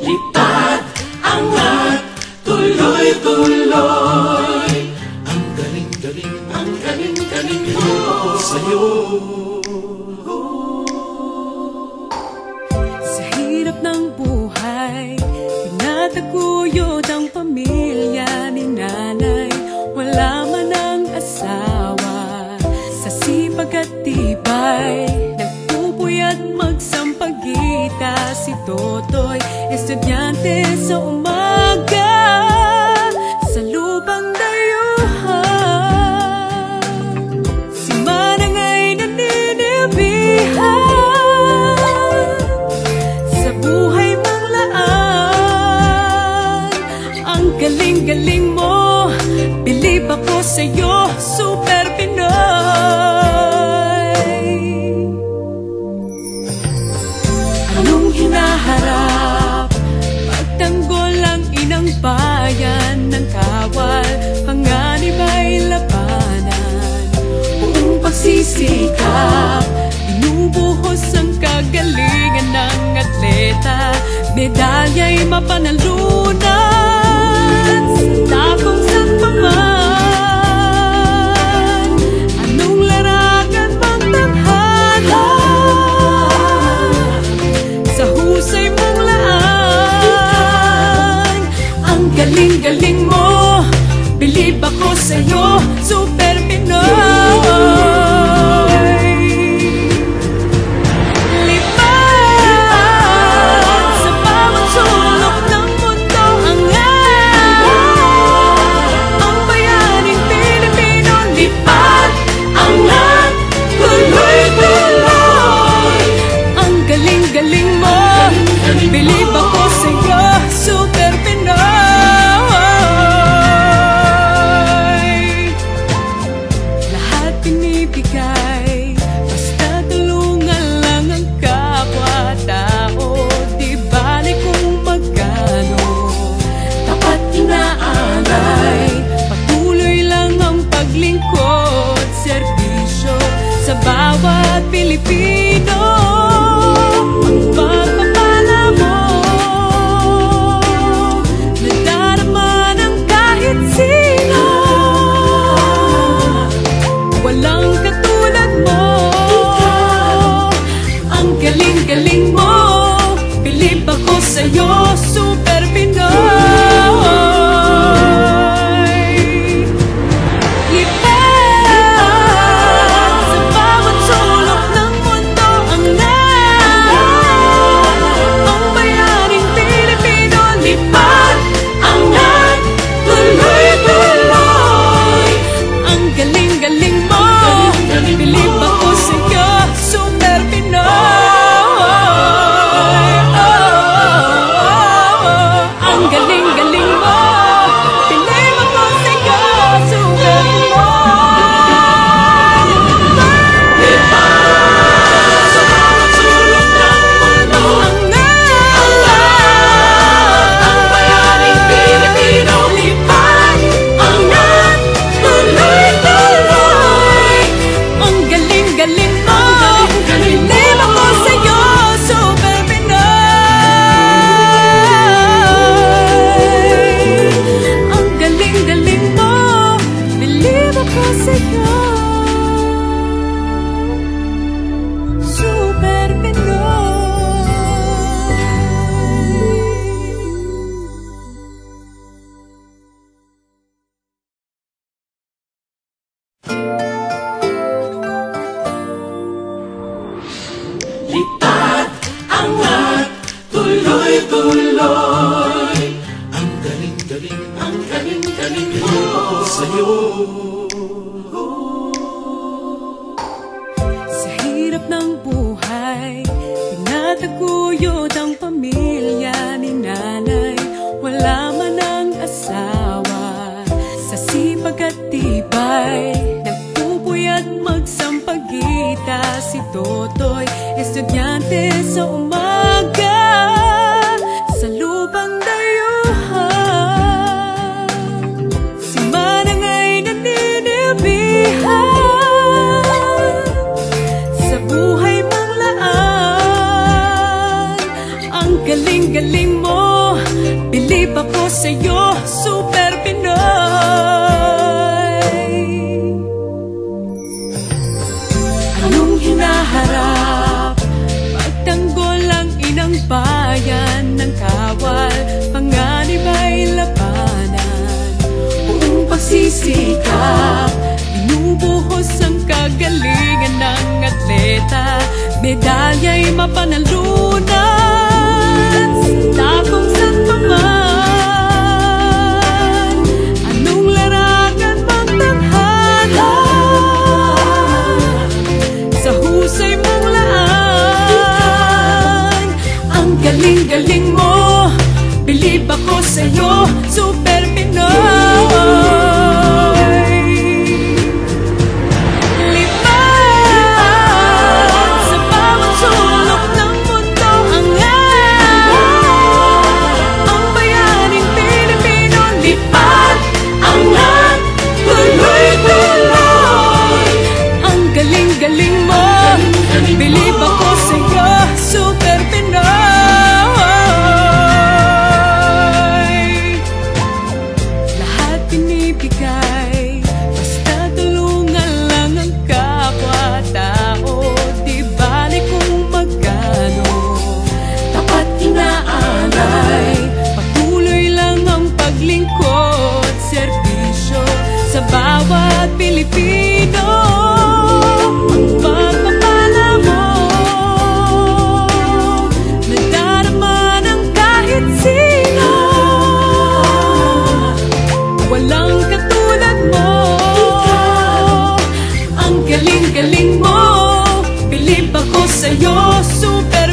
Lipad, angat, tuloy-tuloy. Ang galing-galing, ang galing-galing mo sa'yo. Sa hirap ng buhay, pinataguyod ang pamilya ni nanay. Wala man ang asawa, sa sipag at tibay, nagpupuyat magsampagita si Totoy. Estudyante sa umaga, sa lupang dayuhan. Si Manang ay naninibihan sa buhay mang laan. Ang galing-galing mo, bilib ako sa'yo, Super Pinoy. Anong hinaharap? Pagtanggol ang inang bayan ng kawal, panganib ay labanan. Buong pagsisikap, binubuhos ang kagalingan ng atleta. Medalya'y mapanalunan, tapong saan pa man. Anong larangan mang tanghala, sa husay mong laan. Ang galing-galing mo, bilib ako sa'yo, Super Pinoy. Bilib ako sa'yo, Super Pinoy. Lahat pinibigay, basta tulungan lang ang kapwa-tao. Di bali kung magkano, tapat inaalay. Patuloy lang ang paglingkod, serbisyo sa bawat Pilipino. Galing mo, bilib ako sa'yo, Super Pinoy. Lipad sa bawat sulok ng mundo, ang bayaning Pilipino. Lipad, angat, tuloy-tuloy. Ang galing-galing mo, bilib ako sa'yo, Super Pinoy. Lipad, angat, tuloy-tuloy. Ang galing-galing, ang galing-galing mo sa'yo. Sa hirap ng buhay, pinataguyod ang pamilya ni nanay. Wala man ang asawa, sa sipag at tibay, nagpupuyat magsampagita si Totoy. Estudyante sa umaga, sa lupang dayuhan. Si Manang ay naninibihan sa buhay mang sa'yo, Super Pinoy. Anong hinaharap? Pagtanggol ang inang bayan ng kawal, panganib ay labanan. Buong pagsisikap, binubuhos ang kagalingan ng atleta, medalya'y mapanalunan sa kung saan pa man. Anong larangan mang tanghala, sa husay mong laan. Ang galing-galing mo, bilib ako sa'yo, Super Pinoy. Bilib ako sa'yo, Super Pinoy. Lahat pinibigay, basta tulungan lang ang kapwa-tao. Di bali kung magkano, tapat inaalay, patuloy lang ang paglingkod, serbisyo sa bawat Pilipino. Walang katulad mo, ang galing-galing mo, bilib ako sa'yo, Super